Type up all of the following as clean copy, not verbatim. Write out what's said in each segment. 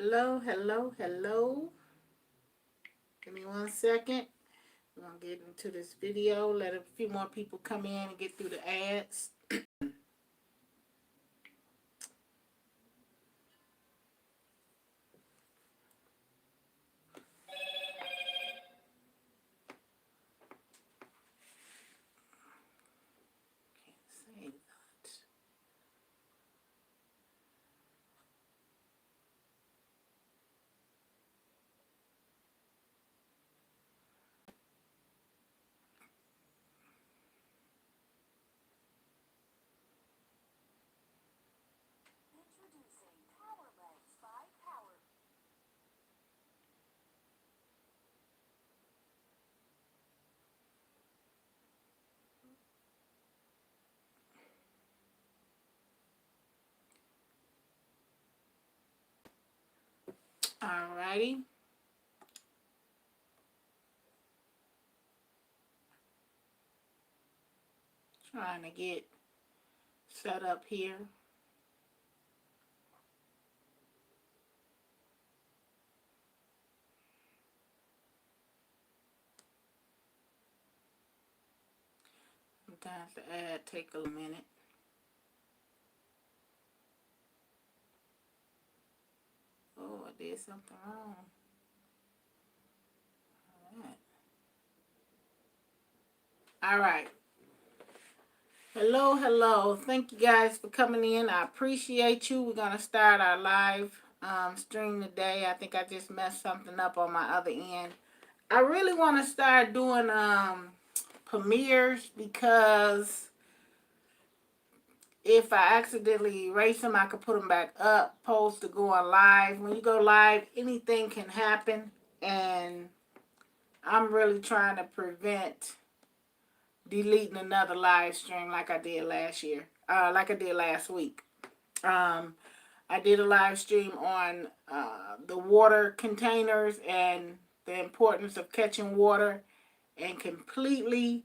Hello, hello, hello. Give me 1 second. We're going to get into this video. Let a few more people come in and get through the ads. Can't say that. Alrighty. Trying to get set up here. Sometimes the ad take a minute. Oh, I did something wrong. All right. Hello, hello. Thank you guys for coming in. I appreciate you. We're going to start our live stream today. I think I just messed something up on my other end. I really want to start doing premieres because if I accidentally erase them, I could put them back up, post to go on live. When you go live, anything can happen, and I'm really trying to prevent deleting another live stream like I did last week. I did a live stream on the water containers and the importance of catching water and completely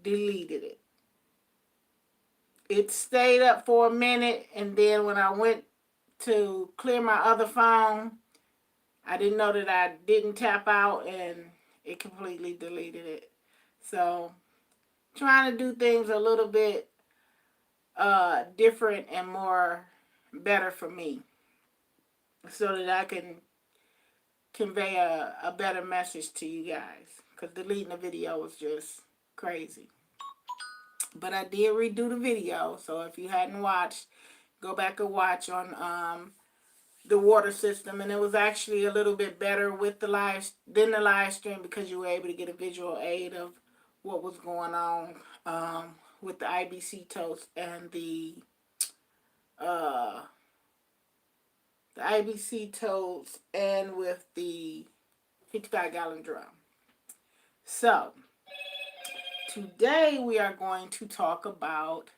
deleted it. It stayed up for a minute, and then when I went to clear my other phone, I didn't know that I didn't tap out, and it completely deleted it. So, trying to do things a little bit different and more better for me so that I can convey a better message to you guys, because deleting the video was just crazy. But I did redo the video, so if you hadn't watched, go back and watch on the water system, and it was actually a little bit better with the live stream because you were able to get a visual aid of what was going on with the IBC toast and the IBC toast and with the 55-gallon drum. So today we are going to talk about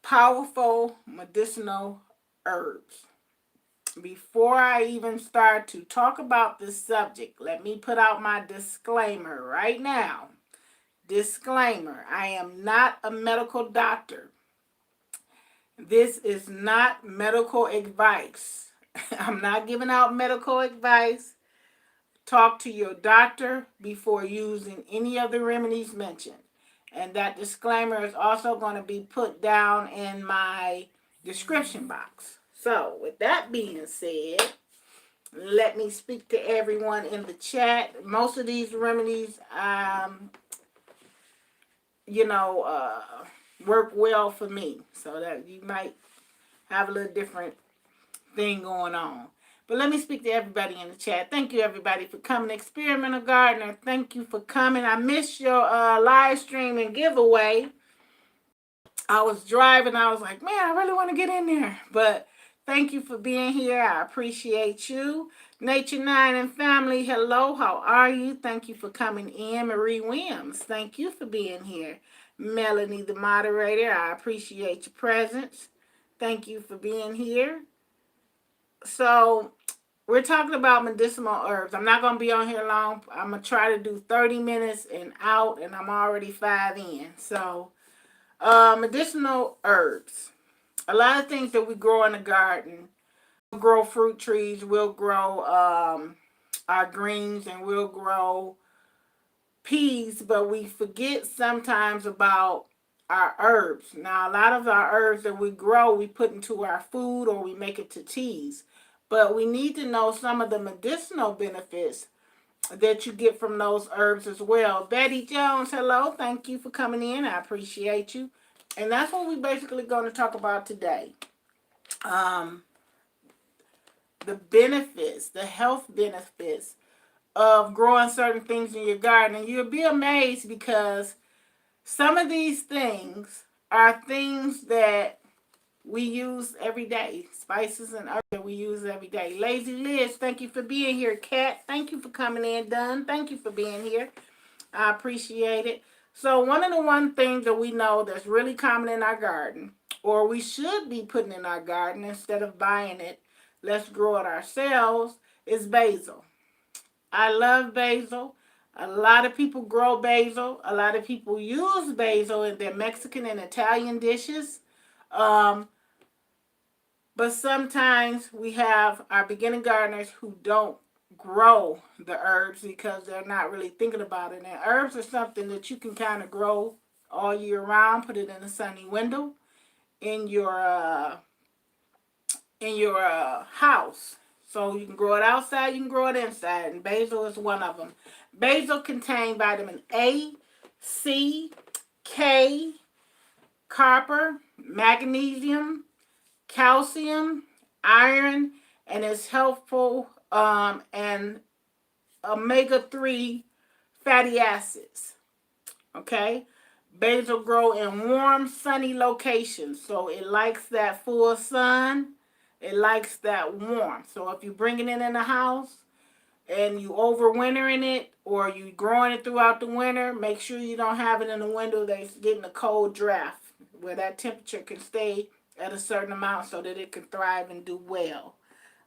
powerful medicinal herbs. Before I even start to talk about this subject, let me put out my disclaimer right now. Disclaimer, I am not a medical doctor. This is not medical advice. I'm not giving out medical advice. Talk to your doctor before using any of the remedies mentioned. And that disclaimer is also going to be put down in my description box. So, with that being said, let me speak to everyone in the chat. Most of these remedies, work well for me. So that you might have a little different thing going on. But let me speak to everybody in the chat. Thank you, everybody, for coming. Experimental Gardener, thank you for coming. I missed your live stream and giveaway. I was driving. I was like, man, I really want to get in there. But thank you for being here. I appreciate you. Nature 9 and family, hello. How are you? Thank you for coming in. Marie Williams, thank you for being here. Melanie, the moderator, I appreciate your presence. Thank you for being here. So, we're talking about medicinal herbs. I'm not going to be on here long. I'm going to try to do 30 minutes and out, and I'm already 5 in. So, medicinal herbs. A lot of things that we grow in the garden grow fruit trees, we'll grow our greens, and we'll grow peas, but we forget sometimes about our herbs. Now, a lot of our herbs that we grow, we put into our food or we make it to teas. But we need to know some of the medicinal benefits that you get from those herbs as well. Betty Jones, hello. Thank you for coming in. I appreciate you. And that's what we're basically going to talk about today. The benefits, the health benefits of growing certain things in your garden. And you'll be amazed because some of these things are things that we use every day. Spices and herbs that we use every day. Lazy Liz, thank you for being here. Kat, thank you for coming in. Dunn, thank you for being here. I appreciate it. So one of the one things that we know that's really common in our garden, or we should be putting in our garden instead of buying it, let's grow it ourselves, is basil. I love basil. A lot of people grow basil. A lot of people use basil in their Mexican and Italian dishes. But sometimes we have our beginning gardeners who don't grow the herbs because they're not really thinking about it. And herbs are something that you can kind of grow all year round. Put it in a sunny window in your house. So you can grow it outside, you can grow it inside, and basil is one of them. Basil contains vitamin A, C, K, copper, magnesium, calcium, iron, and is helpful and omega-3 fatty acids. Okay? Basil grow in warm, sunny locations, so it likes that full sun. It likes that warmth. So if you bring it in the house and you overwintering it or you growing it throughout the winter, make sure you don't have it in a window that's getting a cold draft where that temperature can stay at a certain amount so that it can thrive and do well.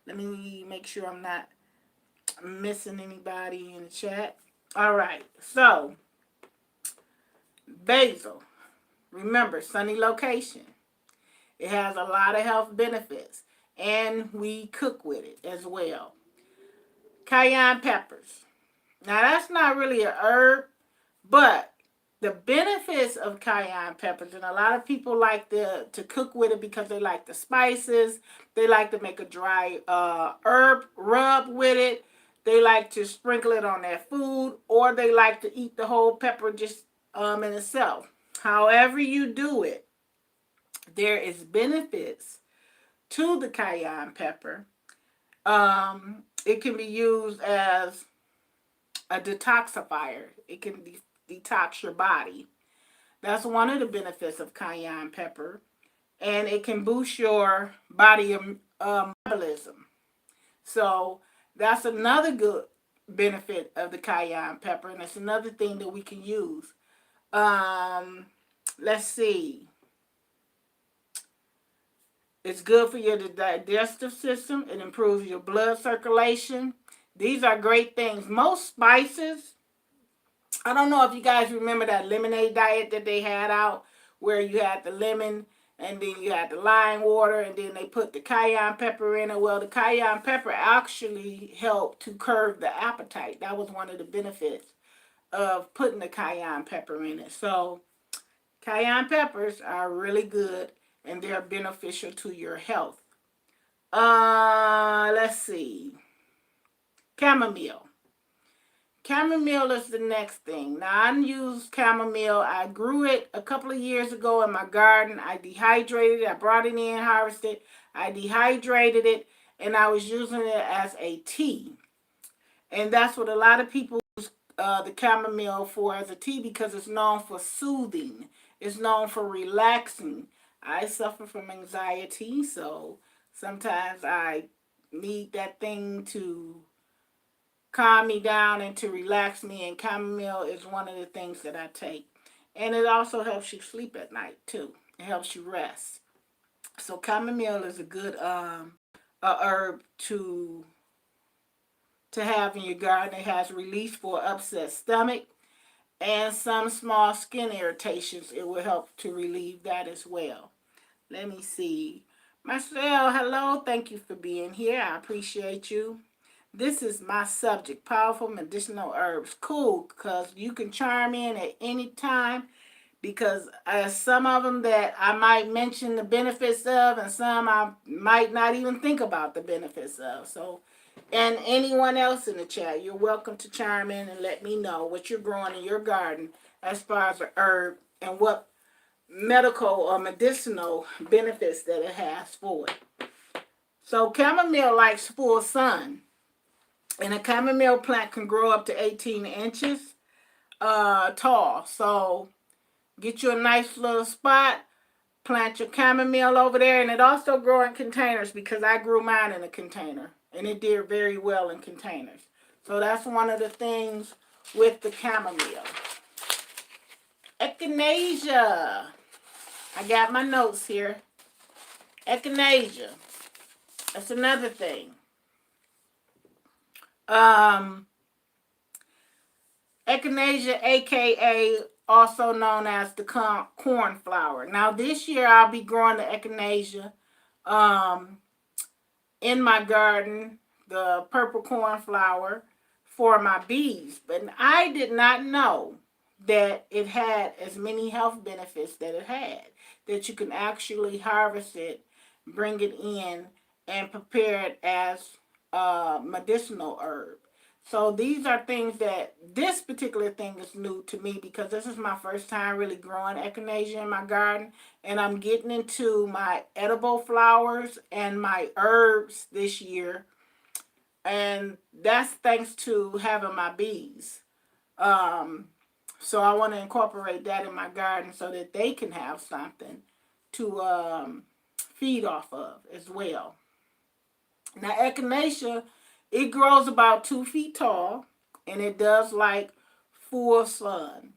Let me make sure I'm not missing anybody in the chat. All right. So basil. Remember, sunny location. It has a lot of health benefits. And we cook with it as well. Cayenne peppers. Now, that's not really a herb, but the benefits of cayenne peppers, and a lot of people like to cook with it because they like the spices. They like to make a dry herb rub with it. They like to sprinkle it on their food, or they like to eat the whole pepper just in itself. However you do it, there is benefits to the cayenne pepper. It can be used as a detoxifier. It can detox your body. That's one of the benefits of cayenne pepper. And it can boost your body metabolism. So that's another good benefit of the cayenne pepper. And it's another thing that we can use. Let's see. It's good for your digestive system. It improves your blood circulation. These are great things. Most spices, I don't know if you guys remember that lemonade diet that they had out where you had the lemon and then you had the lime water and then they put the cayenne pepper in it. Well, the cayenne pepper actually helped to curb the appetite. That was one of the benefits of putting the cayenne pepper in it. So cayenne peppers are really good and they're beneficial to your health. Let's see. Chamomile. Chamomile is the next thing. Now, I use chamomile. I grew it a couple of years ago in my garden. I dehydrated it. I brought it in, harvested. I dehydrated it, and I was using it as a tea. And that's what a lot of people use the chamomile for as a tea because it's known for soothing. It's known for relaxing. I suffer from anxiety, so sometimes I need that thing to calm me down and to relax me, and chamomile is one of the things that I take. And it also helps you sleep at night, too. It helps you rest. So chamomile is a good herb to have in your garden. It has relief for upset stomach and some small skin irritations. It will help to relieve that as well. Let me see. Marcel, hello. Thank you for being here. I appreciate you. This is my subject, powerful medicinal herbs. Cool, because you can chime in at any time because some of them that I might mention the benefits of and some I might not even think about the benefits of. So, and anyone else in the chat, you're welcome to chime in and let me know what you're growing in your garden as far as a herb and what medical or medicinal benefits that it has for it. So chamomile likes full sun, and a chamomile plant can grow up to 18 inches tall. So get you a nice little spot, plant your chamomile over there, and it also grows in containers because I grew mine in a container, and it did very well in containers. So that's one of the things with the chamomile. Echinacea. I got my notes here. Echinacea. That's another thing. Echinacea, aka also known as the cornflower. Now this year I'll be growing the echinacea in my garden, the purple cornflower, for my bees. But I did not know that it had as many health benefits that it had. That you can actually harvest it, bring it in, and prepare it as a medicinal herb. So these are things that, this particular thing is new to me because this is my first time really growing echinacea in my garden. And I'm getting into my edible flowers and my herbs this year. And that's thanks to having my bees. So I want to incorporate that in my garden so that they can have something to feed off of as well. Now echinacea, it grows about 2 feet tall, and it does like full sun.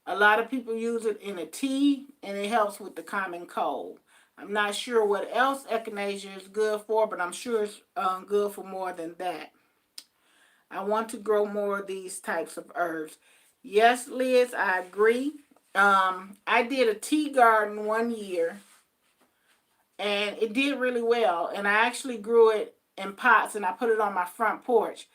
A lot of people use it in a tea, and it helps with the common cold. I'm not sure what else echinacea is good for, but I'm sure it's good for more than that. I want to grow more of these types of herbs. Yes, Liz, I agree. I did a tea garden one year, and it did really well. And I actually grew it in pots, and I put it on my front porch,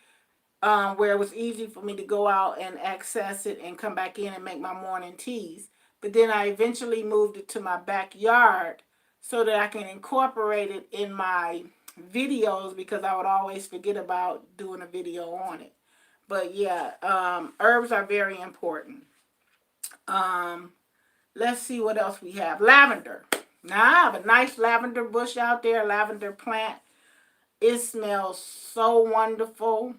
where it was easy for me to go out and access it and come back in and make my morning teas. But then I eventually moved it to my backyard so that I can incorporate it in my videos because I would always forget about doing a video on it. But yeah, herbs are very important. Let's see what else we have. Lavender. Now I have a nice lavender bush out there, lavender plant. It smells so wonderful.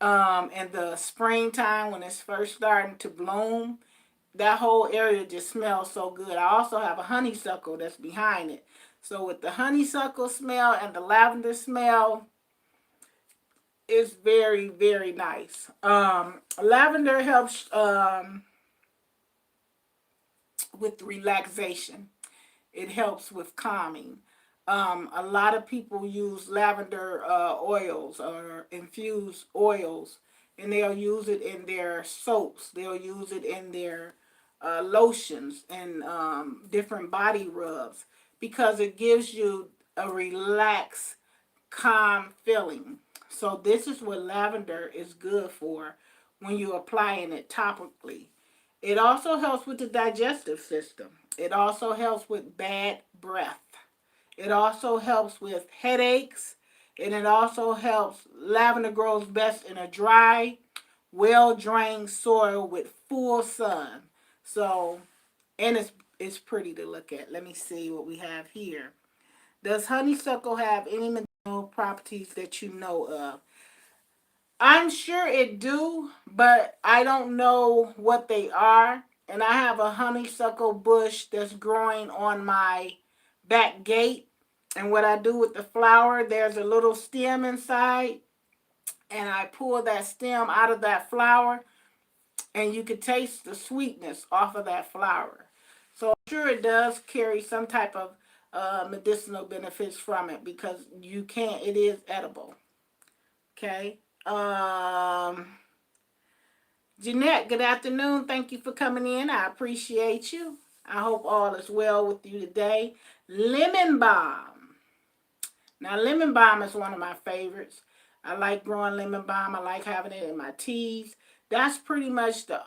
In the springtime when it's first starting to bloom, that whole area just smells so good. I also have a honeysuckle that's behind it. So with the honeysuckle smell and the lavender smell, it's very, very nice. Lavender helps with relaxation. It helps with calming. A lot of people use lavender oils or infused oils, and they'll use it in their soaps. They'll use it in their lotions and different body rubs because it gives you a relaxed, calm feeling. So this is what lavender is good for when you're applying it topically. It also helps with the digestive system. It also helps with bad breath. It also helps with headaches. And it also helps, lavender grows best in a dry, well-drained soil with full sun. So, and it's pretty to look at. Let me see what we have here. Does honeysuckle have any medicinal properties that you know of? I'm sure it do, but I don't know what they are. And I have a honeysuckle bush that's growing on my back gate. And what I do with the flower, there's a little stem inside. And I pull that stem out of that flower. And you can taste the sweetness off of that flower. So I'm sure it does carry some type of medicinal benefits from it because it is edible. Okay. Jeanette, good afternoon. Thank you for coming in. I appreciate you. I hope all is well with you today. Lemon balm. Now, lemon balm is one of my favorites. I like growing lemon balm. I like having it in my teas. That's pretty much the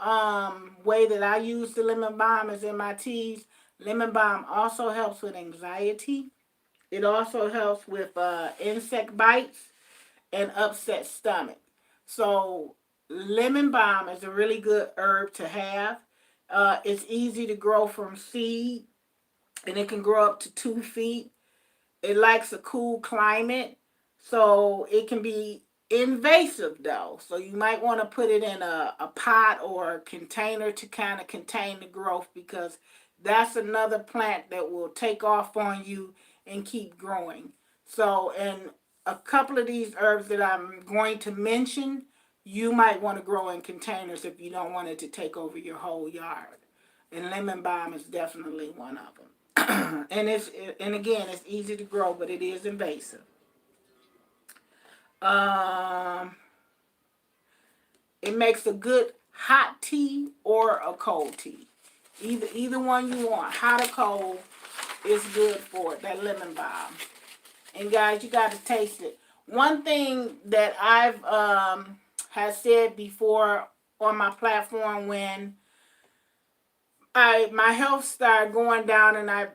way that I use the lemon balm is in my teas. Lemon balm also helps with anxiety. It also helps with insect bites and upset stomach. So lemon balm is a really good herb to have. It's easy to grow from seed, and it can grow up to 2 feet. It likes a cool climate, so it can be invasive though. So you might want to put it in a pot or a container to kind of contain the growth, because that's another plant that will take off on you and keep growing. So, and a couple of these herbs that I'm going to mention, you might want to grow in containers if you don't want it to take over your whole yard. And lemon balm is definitely one of them. And again, it's easy to grow, but it is invasive. Um, it makes a good hot tea or a cold tea. Either one you want, hot or cold, is good for it. That lemon balm. And guys, you got to taste it. One thing that I've has said before on my platform, when my health started going down and I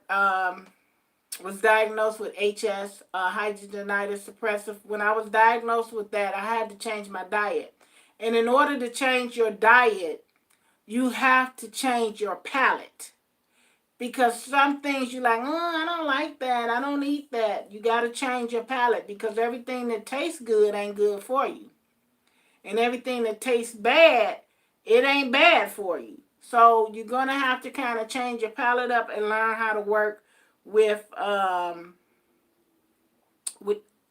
was diagnosed with HS, hidradenitis suppurativa. When I was diagnosed with that, I had to change my diet. And in order to change your diet, you have to change your palate. Because some things you're like, oh, I don't like that. I don't eat that. You got to change your palate, because everything that tastes good ain't good for you. And everything that tastes bad, it ain't bad for you. So you're going to have to kind of change your palate up and learn how to work with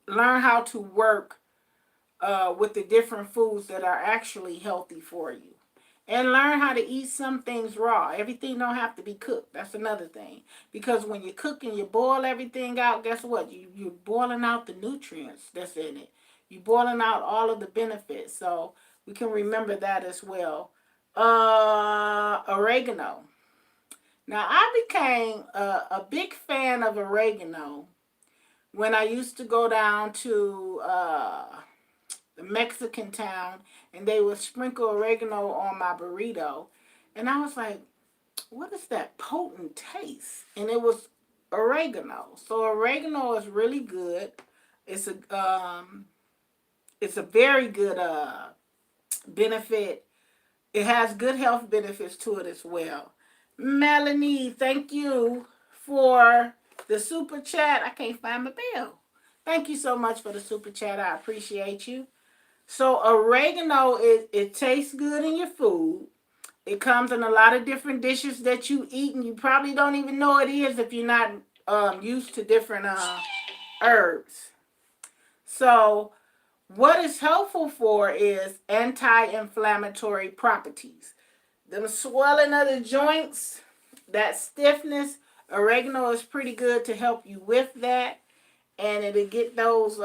learn how to work with the different foods that are actually healthy for you. And learn how to eat some things raw. Everything don't have to be cooked. That's another thing. Because when you cook and you boil everything out, guess what? You're boiling out the nutrients that's in it. You're boiling out all of the benefits. So we can remember that as well. Oregano. Now, I became a big fan of oregano when I used to go down to the Mexican town, and they would sprinkle oregano on my burrito. And I was like, what is that potent taste? And it was oregano. So oregano is really good. It's a very good benefit. It has good health benefits to it as well. Melanie, thank you for the super chat. I can't find my bell. Thank you so much for the super chat. I appreciate you. So oregano, it tastes good in your food. It comes in a lot of different dishes that you eat, and you probably don't even know it is if you're not used to different herbs. So what it's helpful for is anti-inflammatory properties. The swelling of the joints, that stiffness, oregano is pretty good to help you with that. And it'll get those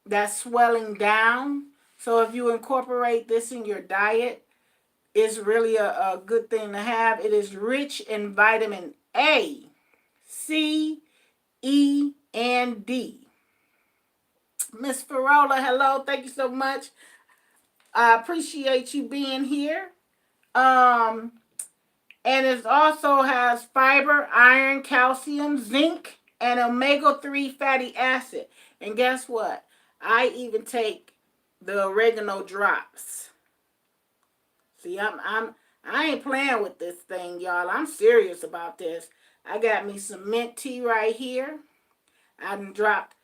that swelling down. So if you incorporate this in your diet, it's really a good thing to have. It is rich in vitamin A, C, E, and D. Miss Farola, hello. Thank you so much. I appreciate you being here. And it also has fiber, iron, calcium, zinc, and omega-3 fatty acid. And guess what? I even take the oregano drops. See, I ain't playing with this thing, y'all. I'm serious about this. I got me some mint tea right here. I done dropped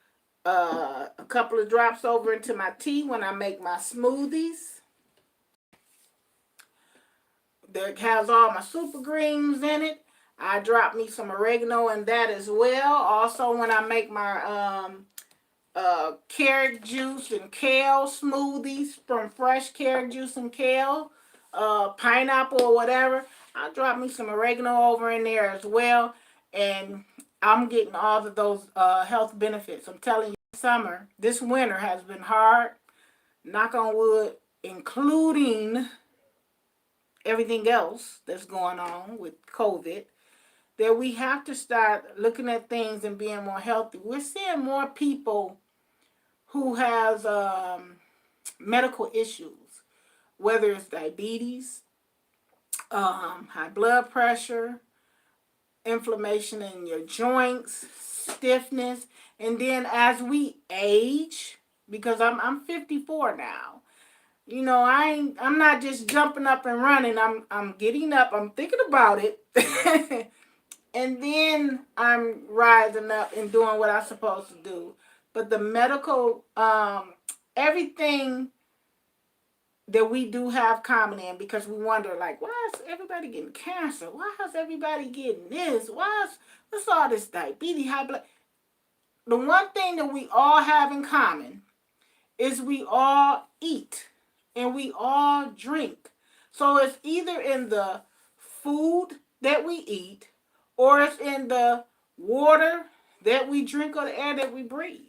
a couple of drops over into my tea when I make my smoothies. That has all my super greens in it. I drop me some oregano in that as well. Also, when I make my carrot juice and kale smoothies from fresh carrot juice and kale, pineapple or whatever, I'll drop me some oregano over in there as well. And I'm getting all of those health benefits. I'm telling you, this winter has been hard. Knock on wood, including everything else that's going on with COVID. that we have to start looking at things and being more healthy. We're seeing more people who has medical issues, whether it's diabetes, high blood pressure, inflammation in your joints, stiffness, and then as we age, because I'm 54 now. You know, I'm not just jumping up and running. I'm getting up. I'm thinking about it, and then I'm rising up and doing what I'm supposed to do. But the medical, everything that we do have common in, because we wonder, like, why is everybody getting cancer? Why is everybody getting this? What's all this diabetes, high blood? The one thing that we all have in common is we all eat and we all drink. So it's either in the food that we eat, or it's in the water that we drink, or the air that we breathe.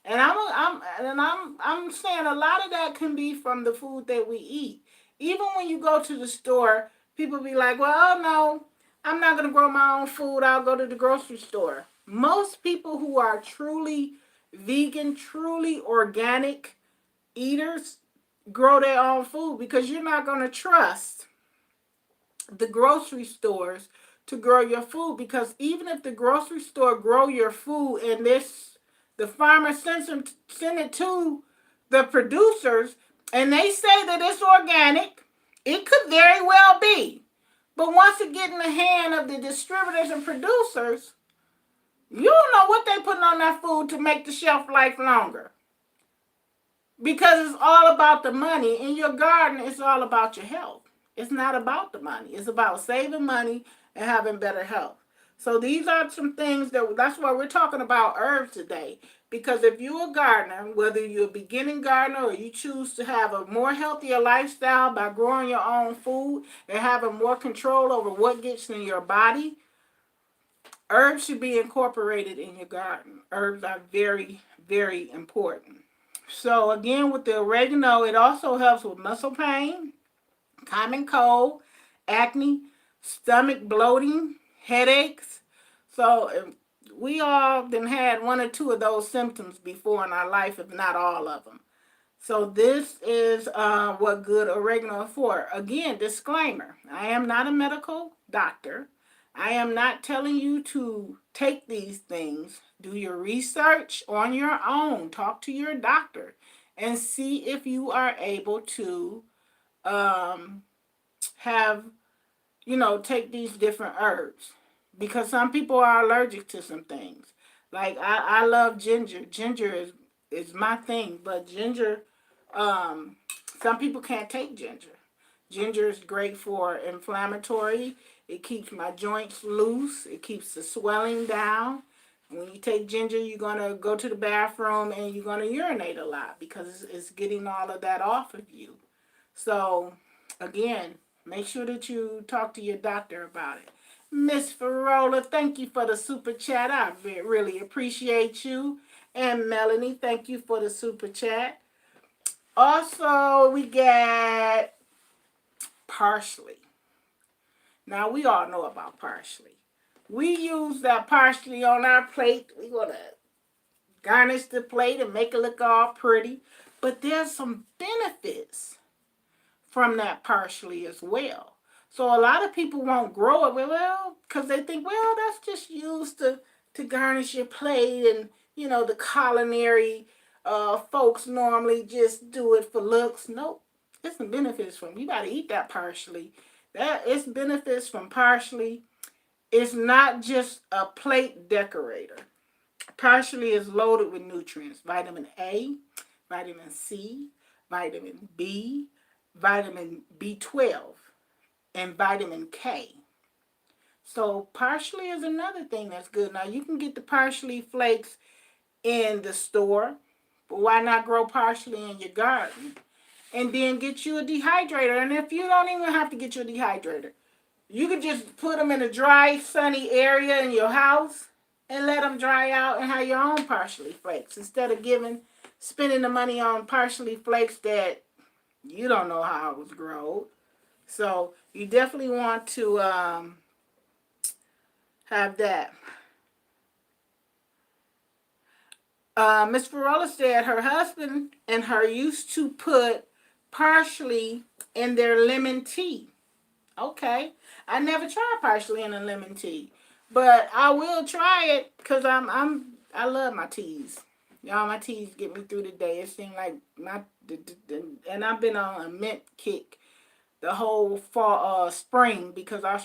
And I'm saying a lot of that can be from the food that we eat. Even when you go to the store, people be like, "Well, oh no, I'm not gonna grow my own food. I'll go to the grocery store." Most people who are truly vegan, truly organic eaters grow their own food, because you're not gonna trust the grocery stores to grow your food, because even if the grocery store grow your food and the farmer send it to the producers and they say that it's organic, it could very well be. But once it get in the hand of the distributors and producers, you don't know what they putting on that food to make the shelf life longer. Because it's all about the money. In your garden, it's all about your health. It's not about the money. It's about saving money and having better health. So these are some things that's why we're talking about herbs today. Because if you're a gardener, whether you're a beginning gardener or you choose to have a more healthier lifestyle by growing your own food and having more control over what gets in your body, herbs should be incorporated in your garden. Herbs are very, very important. So again, with the oregano, it also helps with muscle pain, common cold, acne, stomach bloating, headaches. So we all then had one or two of those symptoms before in our life, if not all of them. So this is what good oregano is for. Again, disclaimer, I am not a medical doctor. I am not telling you to take these things. Do your research on your own. Talk to your doctor and see if you are able to have, take these different herbs. Because some people are allergic to some things. Like I love ginger. Ginger is my thing, but ginger, some people can't take ginger. Ginger is great for inflammatory. It keeps my joints loose. It keeps the swelling down. When you take ginger, you're going to go to the bathroom and you're going to urinate a lot because it's getting all of that off of you. So, again, make sure that you talk to your doctor about it. Miss Farola, thank you for the super chat. I really appreciate you. And Melanie, thank you for the super chat. Also, we got parsley. Now, we all know about parsley. We use that parsley on our plate. We're going to garnish the plate and make it look all pretty. But there's some benefits from that parsley as well. So a lot of people won't grow it, well, because they think, well, that's just used to garnish your plate. And, the culinary folks normally just do it for looks. Nope. There's some benefits from it. You got to eat that parsley. It's benefits from parsley. It's not just a plate decorator. Parsley is loaded with nutrients. Vitamin A, vitamin C, vitamin B, vitamin B12, and vitamin K. So parsley is another thing that's good. Now you can get the parsley flakes in the store, but why not grow parsley in your garden? And then get you a dehydrator. And if you don't even have to get you a dehydrator, you could just put them in a dry, sunny area in your house and let them dry out and have your own parsley flakes instead of spending the money on parsley flakes that you don't know how it was grown. So you definitely want to have that. Miss Farola said her husband and her used to put parsley in their lemon tea. Okay, I never tried parsley in a lemon tea, but I will try it because I love my teas. Y'all, my teas get me through the day. It seems like and I've been on a mint kick the whole fall, spring, because our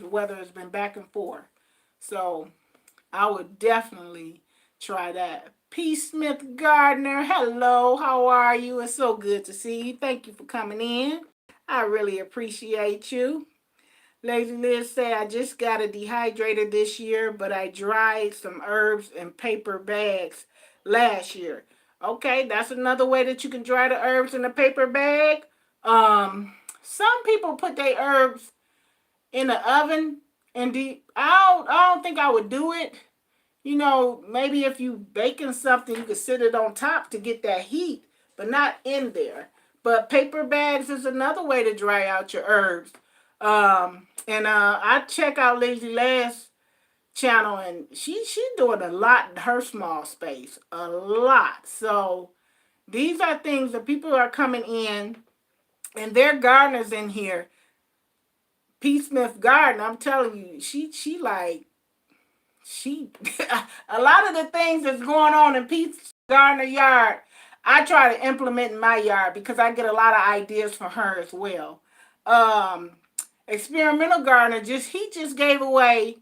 weather has been back and forth. So I would definitely try that. P. Smith Gardner, hello, how are you? It's so good to see you. Thank you for coming in. I really appreciate you. Lady Liz said, I just got a dehydrator this year, but I dried some herbs in paper bags last year. Okay, that's another way that you can dry the herbs in a paper bag. Some people put their herbs in the oven and I don't think I would do it. You know, maybe if you baking something, you could sit it on top to get that heat, but not in there. But paper bags is another way to dry out your herbs. I check out Lazy Lass channel, and she's doing a lot in her small space, a lot. So these are things that people are coming in, and they're gardeners in here. P. Smith Garden, I'm telling you, she a lot of the things that's going on in Pete's Gardener yard, I try to implement in my yard because I get a lot of ideas from her as well. Experimental Gardener he just gave away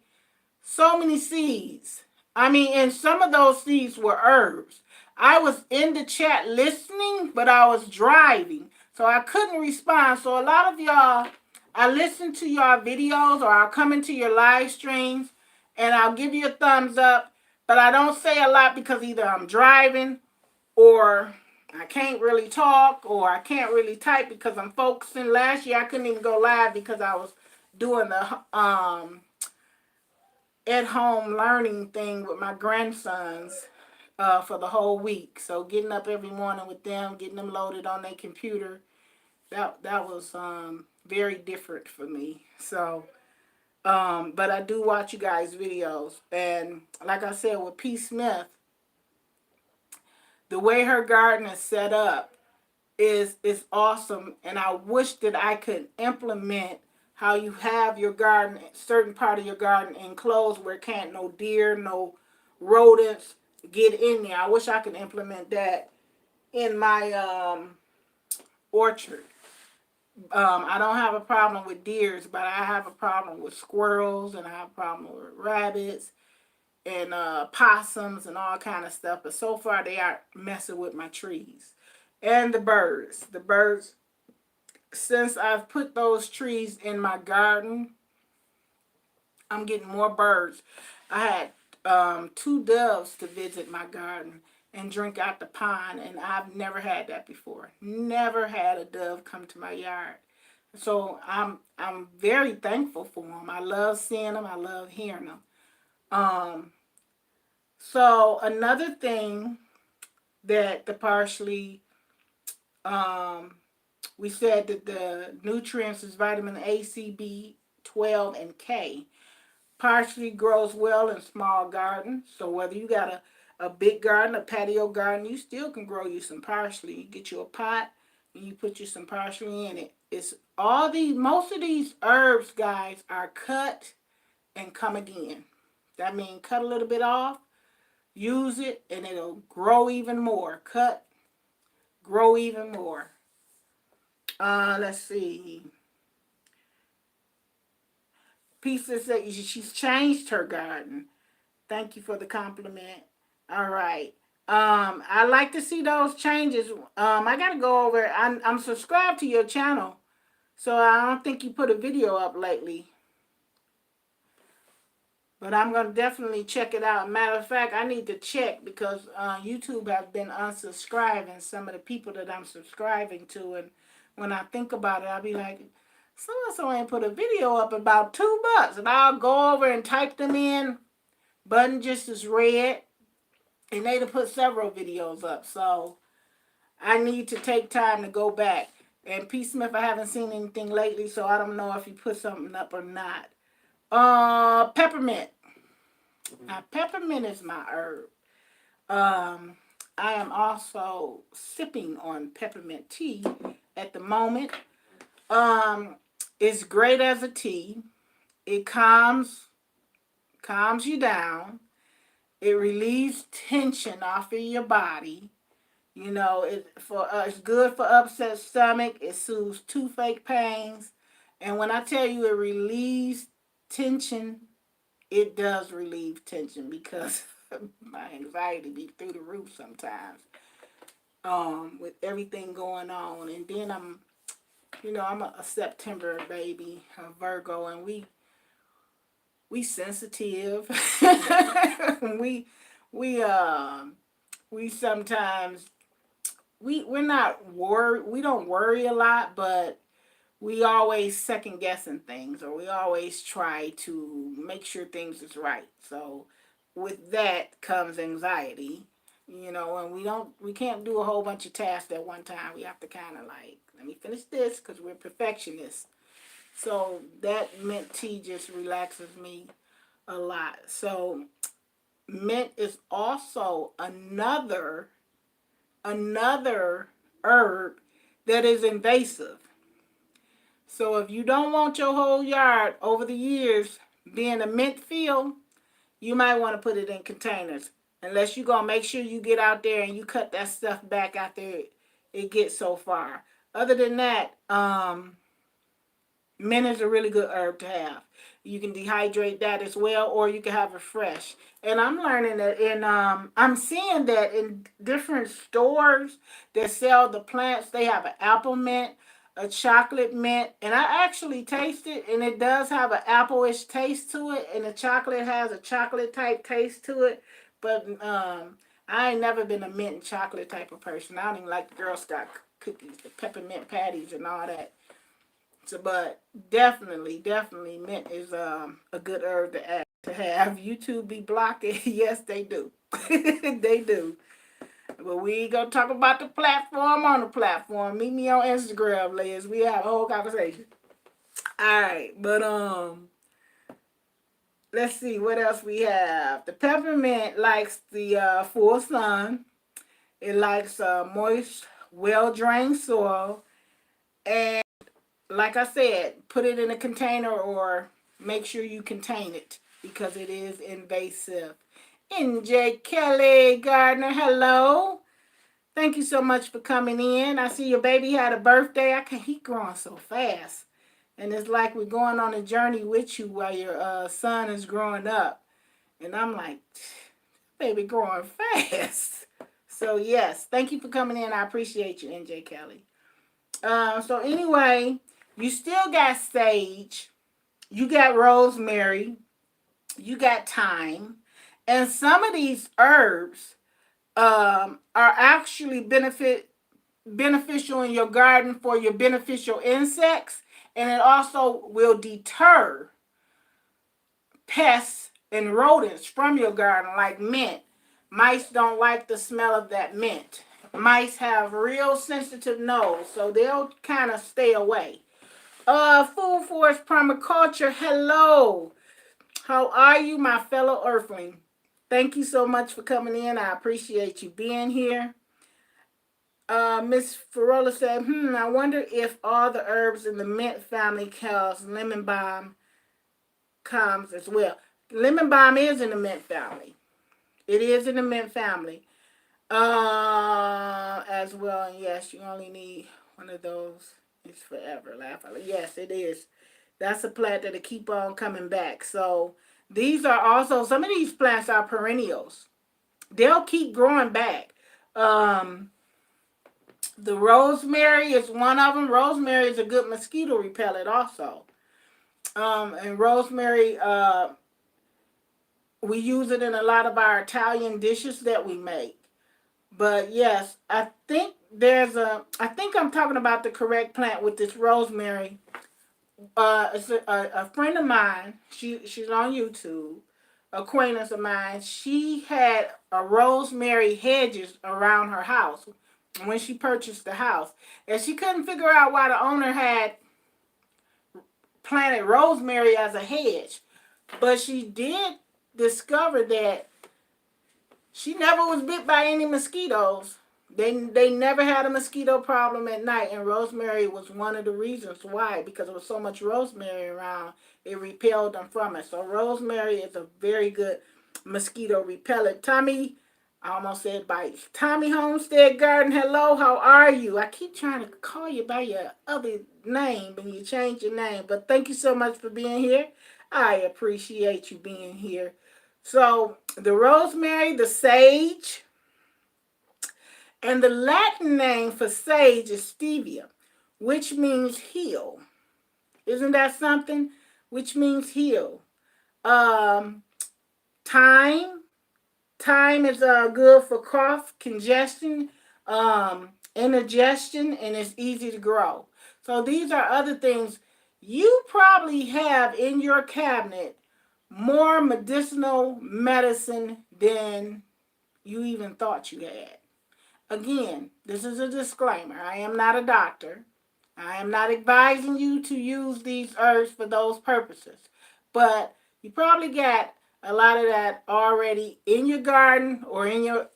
so many seeds. I mean, and some of those seeds were herbs. I was in the chat listening, but I was driving, so I couldn't respond. So a lot of y'all, I listen to your videos, or I'll come into your live streams and I'll give you a thumbs up, but I don't say a lot because either I'm driving or I can't really talk, or I can't really type because I'm focusing. Last year I couldn't even go live because I was doing the at-home learning thing with my grandsons for the whole week. So getting up every morning with them, getting them loaded on their computer, that was very different for me. So, but I do watch you guys' videos. And like I said, with P. Smith, the way her garden is set up is awesome. And I wish that I could implement how you have your garden, certain part of your garden enclosed where can't no deer, no rodents get in there. I wish I could implement that in my orchard. I don't have a problem with deers, but I have a problem with squirrels, and I have a problem with rabbits and possums and all kind of stuff. But so far they are messing with my trees. And the birds. The birds, since I've put those trees in my garden, I'm getting more birds. I had 2 doves to visit my garden and drink out the pond, and I've never had that before. Never had a dove come to my yard. So I'm very thankful for them. I love seeing them. I love hearing them. So another thing that the parsley, we said that the nutrients is vitamin A, C, B12, and K. Parsley grows well in small gardens. So whether you got a big garden, a patio garden, you still can grow you some parsley. You get you a pot and you put you some parsley in it. It's most of these herbs, guys, are cut and come again. That means cut a little bit off, use it, and it'll grow even more. Cut, grow even more. Let's see. Pieces that she's changed her garden. Thank you for the compliment. All right. I like to see those changes. I gotta go over. I'm subscribed to your channel, so I don't think you put a video up lately. But I'm gonna definitely check it out. Matter of fact, I need to check because YouTube have been unsubscribing some of the people that I'm subscribing to, and when I think about it, I'll be like, so ain't put a video up about $2, and I'll go over and type them in. Button just as red, and they'd have put several videos up. So I need to take time to go back. And P. Smith, I haven't seen anything lately, so I don't know if he put something up or not. Peppermint. Now, peppermint is my herb. Um, I am also sipping on peppermint tea at the moment. Um, it's great as a tea. It calms you down. It relieves tension off of your body. You know, it's good for upset stomach. It soothes toothache pains, and when I tell you it relieves tension, it does relieve tension because my anxiety be through the roof sometimes. With everything going on, and then I'm a September baby, a Virgo, and we sensitive. we we we sometimes we're not worried. We don't worry a lot, but we always second guessing things, or we always try to make sure things is right. So with that comes anxiety, and we can't do a whole bunch of tasks at one time. We have to kind of like, let me finish this because we're perfectionists. So that mint tea just relaxes me a lot. So mint is also another herb that is invasive. So if you don't want your whole yard over the years being a mint field, you might want to put it in containers. Unless you're going to make sure you get out there and you cut that stuff back after it gets so far. Other than that, mint is a really good herb to have. You can dehydrate that as well, or you can have it fresh. And I'm learning that I'm seeing that in different stores that sell the plants, they have an apple mint, a chocolate mint, and I actually taste it, and it does have an apple-ish taste to it, and the chocolate has a chocolate type taste to it. But I ain't never been a mint and chocolate type of person. I don't even like the Girl Scout cookies, the peppermint patties, and all that. So, but definitely, mint is a good herb to have. YouTube be blocking. Yes, they do. They do. But we ain't gonna talk about the platform on the platform. Meet me on Instagram, Liz. We have a whole conversation. All right, but let's see what else we have. The peppermint likes the full sun. It likes moist, well-drained soil, and like I said, put it in a container or make sure you contain it because it is invasive. NJ Kelly Gardner, hello. Thank you so much for coming in. I see your baby had a birthday. He growing so fast. And it's like we're going on a journey with you while your son is growing up. And I'm like, baby growing fast. So yes, thank you for coming in. I appreciate you, NJ Kelly. So anyway, you still got sage, you got rosemary, you got thyme, and some of these herbs are actually beneficial in your garden for your beneficial insects, and it also will deter pests and rodents from your garden, like mint. Mice don't like the smell of that mint. Mice have real sensitive nose, so they'll kind of stay away. Food Forest Permaculture, hello. How are you, my fellow earthling? Thank you so much for coming in. I appreciate you being here. Miss Farola said, I wonder if all the herbs in the mint family cause lemon balm comes as well. Lemon balm is in the mint family. It is in the mint family. As well, and yes, you only need one of those. It's forever. Laugh out. Yes, it is. That's a plant that'll keep on coming back. So these are also, some of these plants are perennials. They'll keep growing back. The rosemary is one of them. Rosemary is a good mosquito repellent also. And rosemary, we use it in a lot of our Italian dishes that we make. But yes, I think I'm talking about the correct plant with this rosemary. It's a friend of mine. She's on YouTube. Acquaintance of mine. She had a rosemary hedges around her house when she purchased the house, and she couldn't figure out why the owner had planted rosemary as a hedge, but she did discovered that she never was bit by any mosquitoes. They never had a mosquito problem at night, and rosemary was one of the reasons why, because there was so much rosemary around, it repelled them from it. So rosemary is a very good mosquito repellent. Tommy, I almost said bites. Tommy Homestead Garden, hello, how are you? I keep trying to call you by your other name, and you change your name, but thank you so much for being here. I appreciate you being here. So the rosemary, the sage, and the Latin name for sage is stevia, which means heal. Isn't that something? Which means heal. Thyme. Thyme is good for cough, congestion, indigestion, and it's easy to grow. So these are other things. You probably have in your cabinet more medicinal medicine than you even thought you had. Again, this is a disclaimer. I am not a doctor. I am not advising you to use these herbs for those purposes. But you probably got a lot of that already in your garden or in your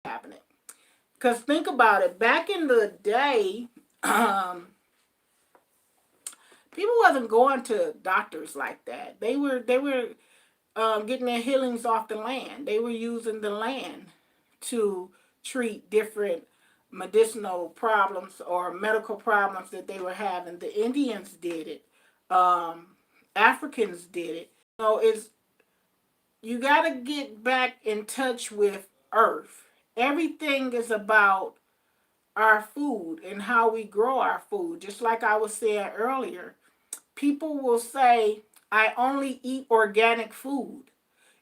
cabinet. Because think about it. Back in the day, people wasn't going to doctors like that. They were getting their healings off the land. They were using the land to treat different medicinal problems or medical problems that they were having. The Indians did it. Africans did it. So you got to get back in touch with earth. Everything is about our food and how we grow our food. Just like I was saying earlier, people will say, I only eat organic food.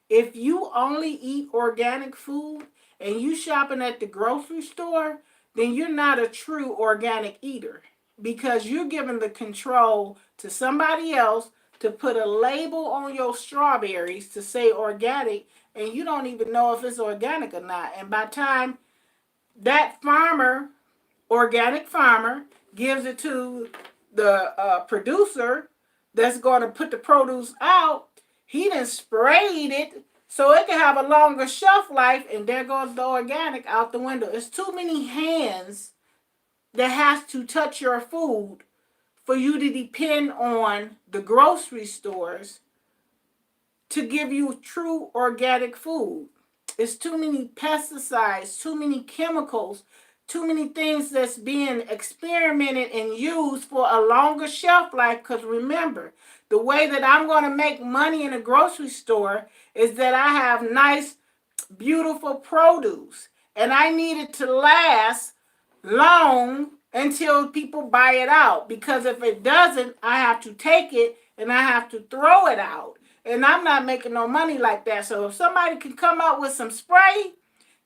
If you only eat organic food and you shopping at the grocery store, then you're not a true organic eater, because you're giving the control to somebody else to put a label on your strawberries to say organic, and you don't even know if it's organic or not. And by the time that organic farmer, gives it to the producer that's going to put the produce out, he done sprayed it so it can have a longer shelf life, and there goes the organic out the window. It's too many hands that has to touch your food for you to depend on the grocery stores to give you true organic food. It's too many pesticides, too many chemicals, too many things that's being experimented and used for a longer shelf life. Because remember, the way that I'm going to make money in a grocery store is that I have nice, beautiful produce. And I need it to last long until people buy it out. Because if it doesn't, I have to take it and I have to throw it out. And I'm not making no money like that. So if somebody can come out with some spray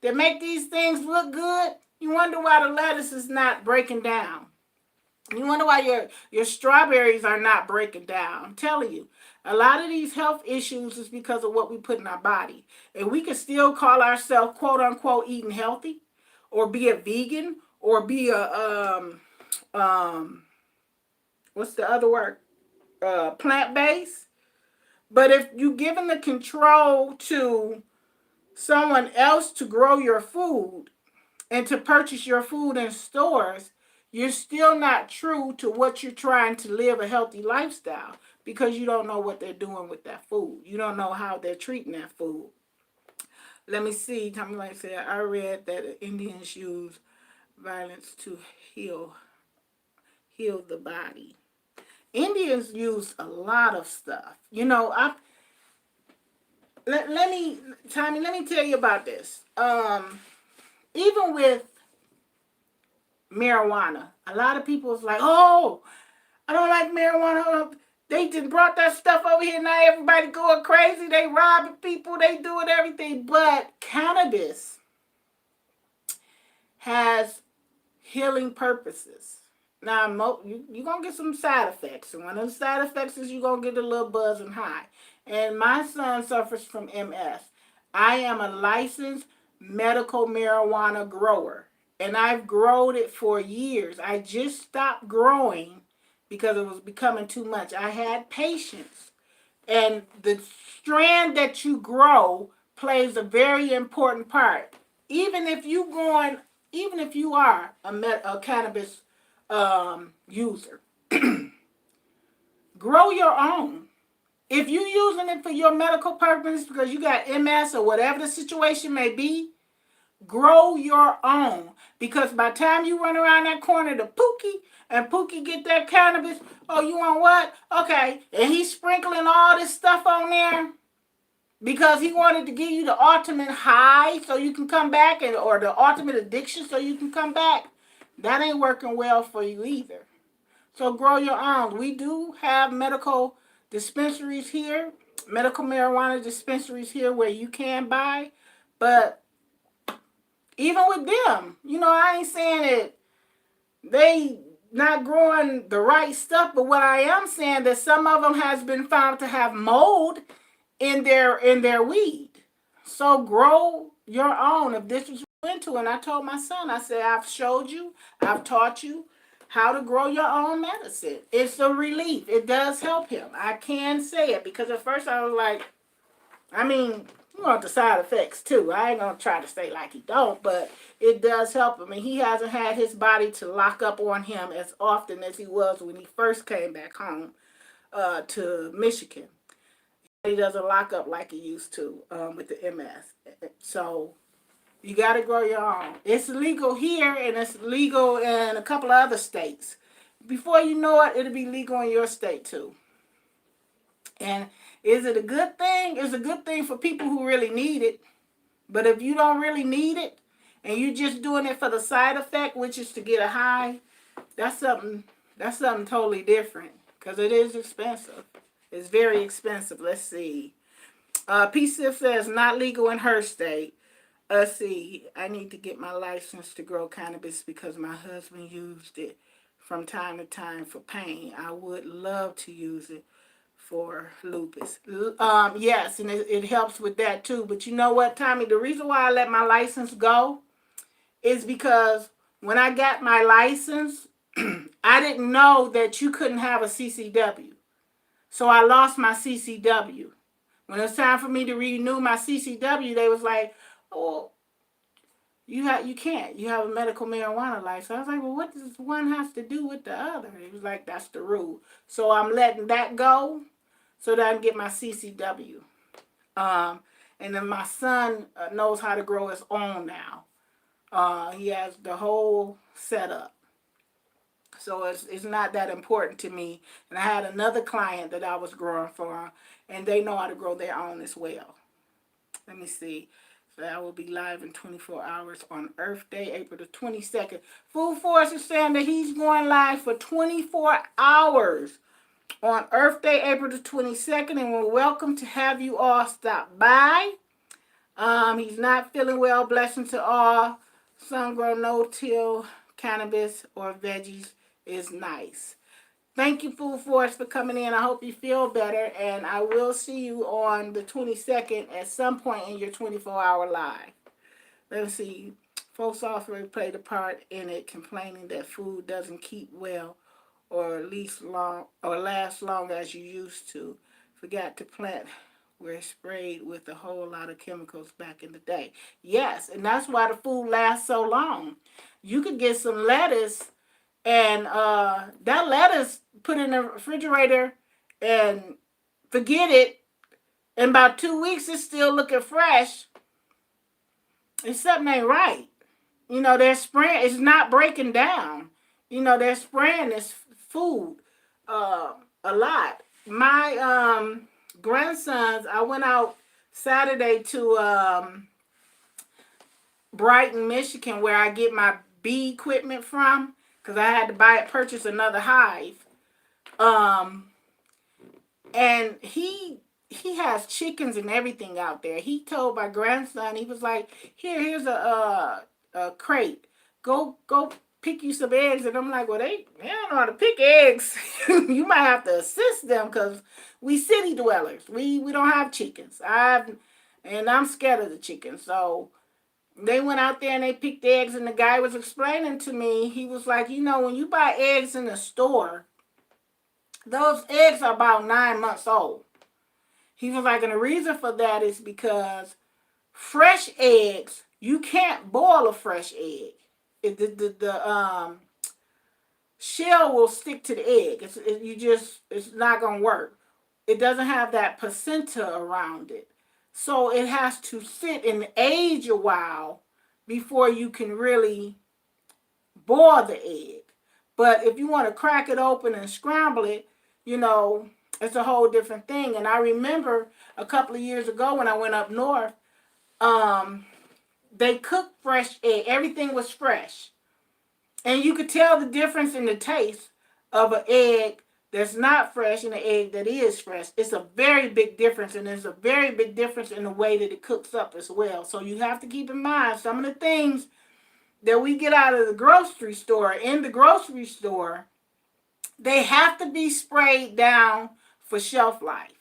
that make these things look good, you wonder why the lettuce is not breaking down. You wonder why your strawberries are not breaking down. I'm telling you, a lot of these health issues is because of what we put in our body. And we can still call ourselves, quote unquote, eating healthy, or be a vegan, or be a, what's the other word? Plant-based. But if you're giving the control to someone else to grow your food and to purchase your food in stores, you're still not true to what you're trying to live a healthy lifestyle, because you don't know what they're doing with that food. You don't know how they're treating that food. Let me see. Tommy Lane said, I read that the Indians use violence to heal the body. Indians use a lot of stuff. You know, let me tell you about this. Even with marijuana, a lot of people is like, oh, I don't like marijuana. They just brought that stuff over here. Now everybody going crazy. They robbing people. They doing everything. But cannabis has healing purposes. Now, you're going to get some side effects. And one of the side effects is you're going to get a little buzz and high. And my son suffers from MS. I am a licensed medical marijuana grower. And I've grown it for years. I just stopped growing because it was becoming too much. I had patience. And the strand that you grow plays a very important part. Even if you are a cannabis user, grow your own. If you're using it for your medical purpose because you got MS or whatever the situation may be, grow your own. Because by the time you run around that corner to Pookie and Pookie get that cannabis, oh, you want what? Okay. And he's sprinkling all this stuff on there because he wanted to give you the ultimate high so you can come back, or the ultimate addiction so you can come back. That ain't working well for you either. So grow your own. We do have medical dispensaries here, medical marijuana dispensaries here where you can buy, but even with them, I ain't saying that they not growing the right stuff, but what I am saying that some of them has been found to have mold in their weed. So grow your own if this is what you're into. And I told my son, I said, I've showed you, I've taught you how to grow your own medicine. It's a relief. It does help him. I can say it because at first I was like, you want the side effects too. I ain't going to try to say like he don't, but it does help him. And he hasn't had his body to lock up on him as often as he was when he first came back home to Michigan. He doesn't lock up like he used to with the MS. So you got to grow your own. It's legal here and it's legal in a couple of other states. Before you know it, it'll be legal in your state too. And is it a good thing? It's a good thing for people who really need it. But if you don't really need it and you're just doing it for the side effect, which is to get a high, that's something totally different because it is expensive. It's very expensive. Let's see. PCF says not legal in her state. Let's see. I need to get my license to grow cannabis because my husband used it from time to time for pain. I would love to use it for lupus. Yes, and it helps with that too. But you know what, Tommy? The reason why I let my license go is because when I got my license, I didn't know that you couldn't have a CCW. So I lost my CCW. When it was time for me to renew my CCW, they was like, oh, you can't. You have a medical marijuana license. I was like, well, what does one have to do with the other? He was like, that's the rule. So I'm letting that go so that I can get my CCW. And then my son knows how to grow his own now. He has the whole setup. So it's not that important to me. And I had another client that I was growing for, and they know how to grow their own as well. Let me see. So I will be live in 24 hours on Earth Day, April the 22nd. Food Force is saying that he's going live for 24 hours on Earth Day, April the 22nd, and we're welcome to have you all stop by. He's not feeling well. Blessings to all. Sun grow no-till cannabis or veggies is nice. Thank you, Food Force, for coming in. I hope you feel better, and I will see you on the 22nd at some point in your 24-hour live. Let's see. Folks also played a part in it, complaining that food doesn't keep well or last long as you used to. Forgot to plant were sprayed with a whole lot of chemicals back in the day. Yes, and that's why the food lasts so long. You could get some lettuce, and that lettuce put in the refrigerator and forget it. In about 2 weeks, it's still looking fresh. And something ain't right. They're spraying. It's not breaking down. They're spraying this food a lot. My grandsons, I went out Saturday to Brighton, Michigan, where I get my bee equipment from, because I had to purchase another hive. And he has chickens and everything out there. He told my grandson, he was like, here's a crate. Go pick you some eggs. And I'm like, well, they don't know how to pick eggs. You might have to assist them because we city dwellers. We don't have chickens. And I'm scared of the chickens. So they went out there and they picked eggs, and the guy was explaining to me, he was like, when you buy eggs in the store, those eggs are about 9 months old. He was like, and the reason for that is because fresh eggs, you can't boil a fresh egg. The shell will stick to the egg. It's not gonna work. It doesn't have that placenta around it, so it has to sit and age a while before you can really boil the egg. But if you want to crack it open and scramble it, you know, it's a whole different thing. And I remember a couple of years ago when I went up north, they cooked fresh egg. Everything was fresh. And you could tell the difference in the taste of an egg that's not fresh and an egg that is fresh. It's a very big difference, and there's a very big difference in the way that it cooks up as well. So you have to keep in mind some of the things that we get out of the grocery store. In the grocery store, they have to be sprayed down for shelf life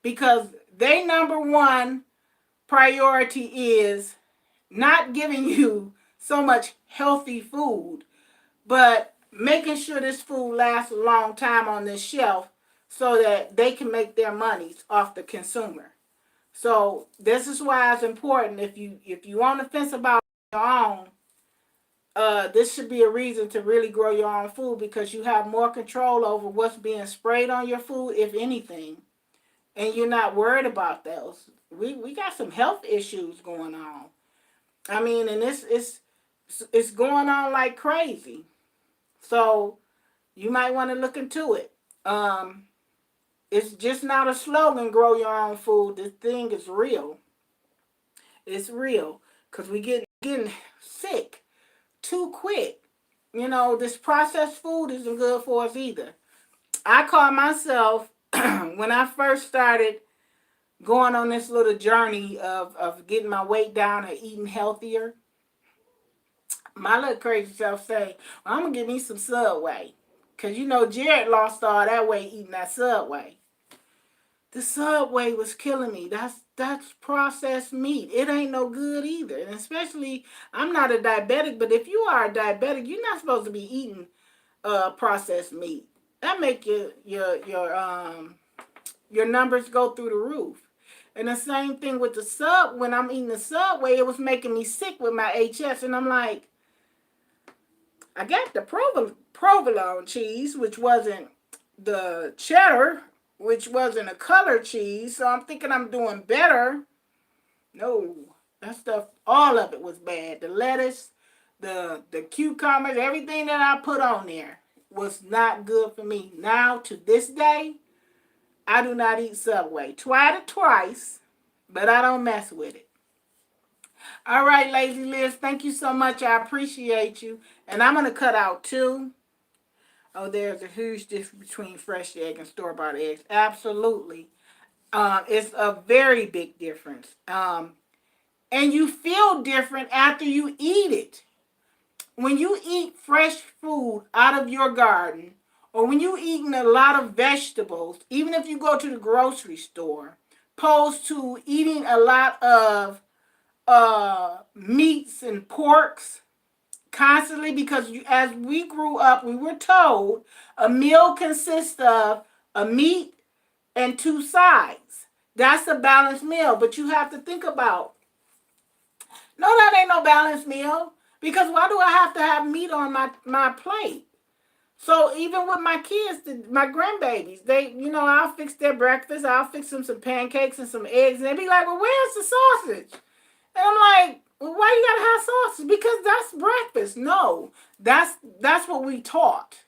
because their number one priority is not giving you so much healthy food, but making sure this food lasts a long time on this shelf so that they can make their money off the consumer. So this is why it's important. If you on the fence about your own, this should be a reason to really grow your own food because you have more control over what's being sprayed on your food, if anything, and you're not worried about those. We got some health issues going on. I mean, and it's going on like crazy. So you might want to look into it. It's just not a slogan, grow your own food. This thing is real. It's real because we getting sick too quick. You know, this processed food isn't good for us either. I call myself, when I first started going on this little journey of getting my weight down and eating healthier, my little crazy self say, well, I'm going to give me some Subway. Because, you know, Jared lost all that weight eating that Subway. The Subway was killing me. That's processed meat. It ain't no good either. And especially, I'm not a diabetic, but if you are a diabetic, you're not supposed to be eating processed meat. That make your numbers go through the roof. And the same thing with the sub. When I'm eating the Subway, it was making me sick with my HS. And I'm like, I got the provolone cheese, which wasn't the cheddar, which wasn't a color cheese. So I'm thinking I'm doing better. No, that stuff, all of it was bad. The lettuce, the cucumbers, everything that I put on there was not good for me. Now, to this day, I do not eat Subway. Tried it twice, but I don't mess with it. All right, Lazy Liz, thank you so much. I appreciate you. And I'm going to cut out two. Oh, there's a huge difference between fresh egg and store-bought eggs. Absolutely. It's a very big difference. And you feel different after you eat it. When you eat fresh food out of your garden, or when you're eating a lot of vegetables, even if you go to the grocery store, opposed to eating a lot of meats and porks constantly, because as we grew up, we were told a meal consists of a meat and two sides. That's a balanced meal. But you have to think about, no, that ain't no balanced meal. Because why do I have to have meat on my plate? So even with my kids, my grandbabies, I'll fix their breakfast. I'll fix them some pancakes and some eggs. And they be like, well, where's the sausage? And I'm like, well, why you gotta have sausage? Because that's breakfast. No, that's what we taught.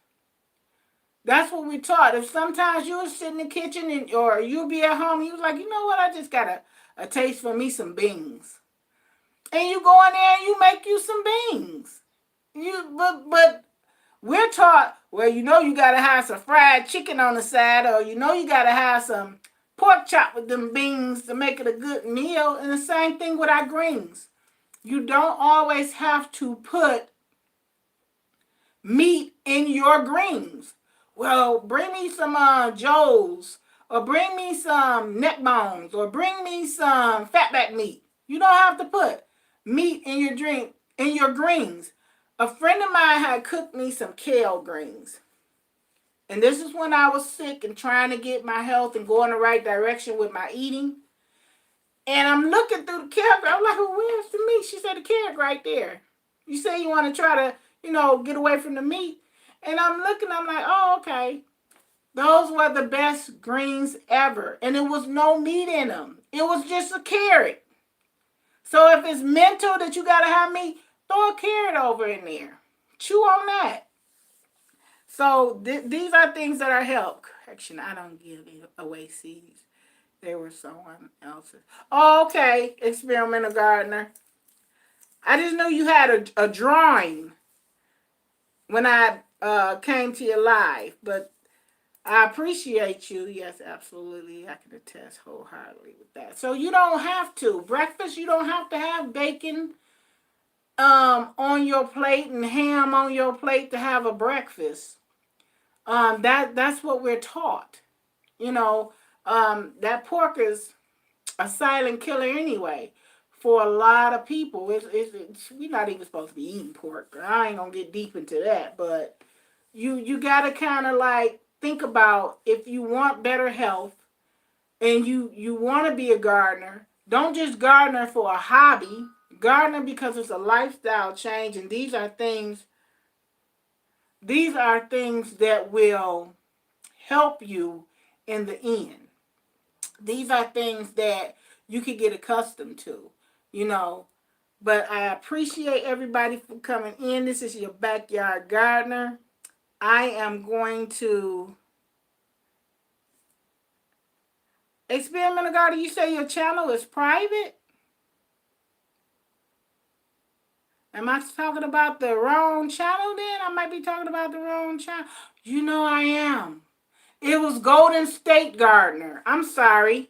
That's what we taught. If sometimes you'll sit in the kitchen or you'll be at home and you're like, you know what, I just got a taste for me some beans. And you go in there and you make you some beans. But we're taught, well, you gotta have some fried chicken on the side, or you gotta have some pork chop with them beans to make it a good meal. And the same thing with our greens. You don't always have to put meat in your greens. Well, bring me some joes, or bring me some neck bones, or bring me some fatback meat. You don't have to put meat in your greens. A friend of mine had cooked me some kale greens. And this is when I was sick and trying to get my health and go in the right direction with my eating. And I'm looking through the carrot. I'm like, well, where's the meat? She said, the carrot right there. You say you want to try to, get away from the meat. And I'm looking, I'm like, oh, okay. Those were the best greens ever. And it was no meat in them. It was just a carrot. So if it's mental that you got to have meat, throw a carrot over in there. Chew on that. So these are things that are help. Actually, I don't give away seeds. They were someone else's. Oh, okay, experimental gardener. I just knew you had a drawing when I came to your live, but I appreciate you. Yes, absolutely. I can attest wholeheartedly with that. So you don't have to. Breakfast, you don't have to have bacon on your plate and ham on your plate to have a breakfast. That's what we're taught. That pork is a silent killer anyway for a lot of people. We're not even supposed to be eating pork. I ain't gonna get deep into that, but you gotta kind of like think about, if you want better health and you want to be a gardener, don't just gardener for a hobby. Gardener because it's a lifestyle change, and these are things that will help you in the end. These are things that you could get accustomed to, But I appreciate everybody for coming in. This is your backyard gardener. I am going to experimental garden. You say your channel is private? Am I talking about the wrong channel then? I might be talking about the wrong channel. I am. It was Golden State Gardener. I'm sorry.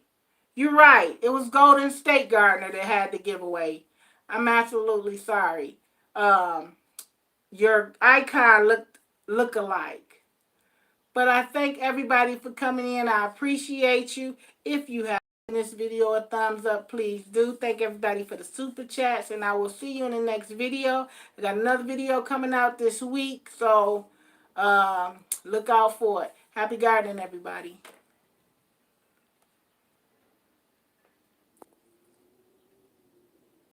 You're right. It was Golden State Gardener that had the giveaway. I'm absolutely sorry. Your icon look alike. But I thank everybody for coming in. I appreciate you. If you have given this video a thumbs up, please do. Thank everybody for the super chats, and I will see you in the next video. I got another video coming out this week, so look out for it. Happy gardening, everybody.